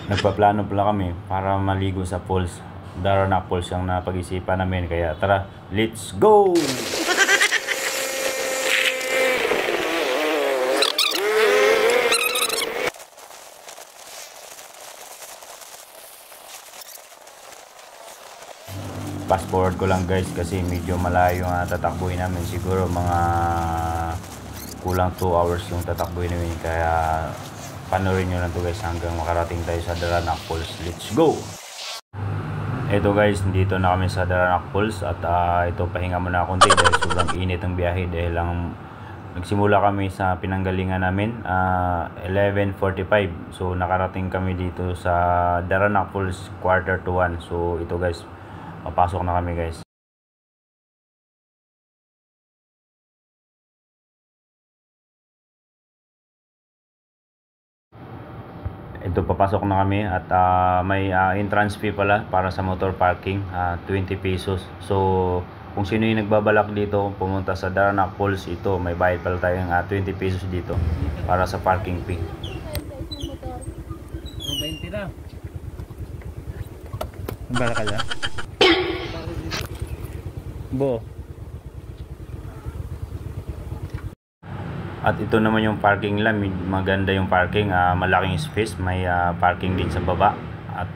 Nagpaplano pala kami para maligo sa falls. Daranac Falls ang napag-isipan namin, kaya tara, let's go! Fast forward ko lang guys kasi medyo malayo nga tatakbuhin namin, siguro mga kulang 2 hours yung tatakbuhin namin, kaya panoorin nyo lang to guys hanggang makarating tayo sa Daranac Falls. Let's go! Eto guys, dito na kami sa Daranac Falls at ito, pahinga muna konti dahil sobrang init ng biyahe dahil lang nagsimula kami sa pinanggalingan namin 11:45, so nakarating kami dito sa Daranac Falls 1:45. So ito guys, papasok na kami guys. Ito, papasok na kami at may entrance fee pala para sa motor parking, 20 pesos. So kung sino yung nagbabalak dito pumunta sa Daranac Falls, ito may bayad pala tayong 20 pesos dito para sa parking fee. 20 na. Bala ka lang. Bo. At ito naman yung parking lang, maganda yung parking, malaking space, may parking din sa baba at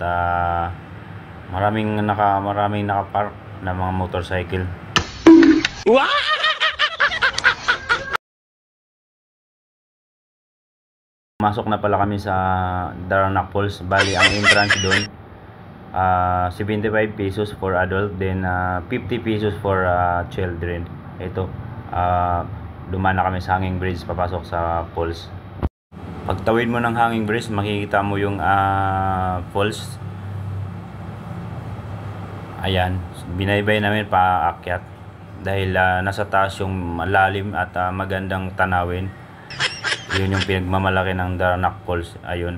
maraming nakapark na mga motorcycle. Masok na pala kami sa Daranac Falls. Bali ang entrance doon 75 pesos for adult, then 50 pesos for children. Ito, dumaan na kami sa hanging bridge papasok sa falls. Pagtawid mo ng hanging bridge, makikita mo yung falls. Ayan, binaybay namin paakyat dahil nasa taas yung malalim at magandang tanawin. Yun yung pinagmamalaki ng Daranac Falls. Ayun,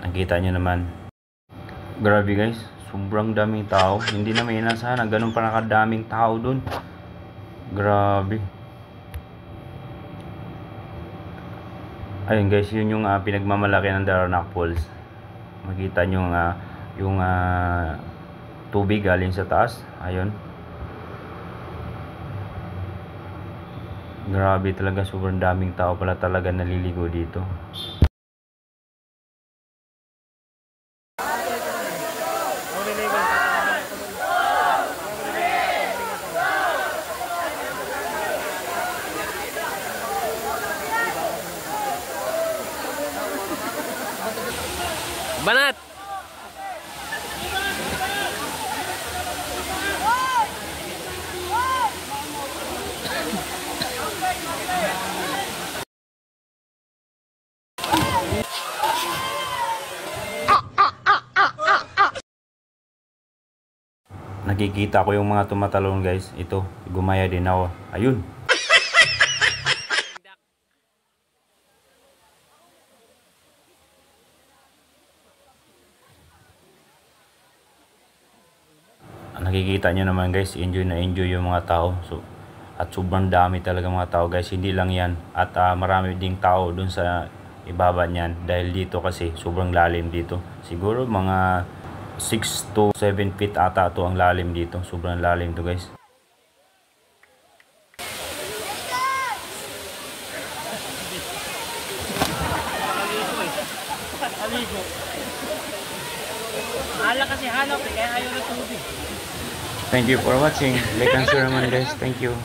nakita nyo naman. Grabe guys, sobrang daming tao. Hindi namin inasahan na ganun pa nakadaming tao dun. Grabe. Ayun guys, yun yung pinagmamalaki ng Daranac Falls. Makita nyo yung tubig galing sa taas. Ayun. Grabe talaga, sobrang daming tao pala talaga naliligo dito. Banat! Nakikita ko yung mga tumatalon guys. Ito, gumaya din ako. Ayun. Nakikita nyo naman guys, enjoy na enjoy yung mga tao. So, at sobrang dami talaga mga tao guys, hindi lang yan. At marami ding tao dun sa ibaba niyan dahil dito kasi sobrang lalim dito. Siguro mga 6 to 7 feet ata to ang lalim dito. Sobrang lalim to guys. Aligo. Hala kasi halap kaya ayaw na tubig. Thank you for watching. Like and share naman guys. Thank you.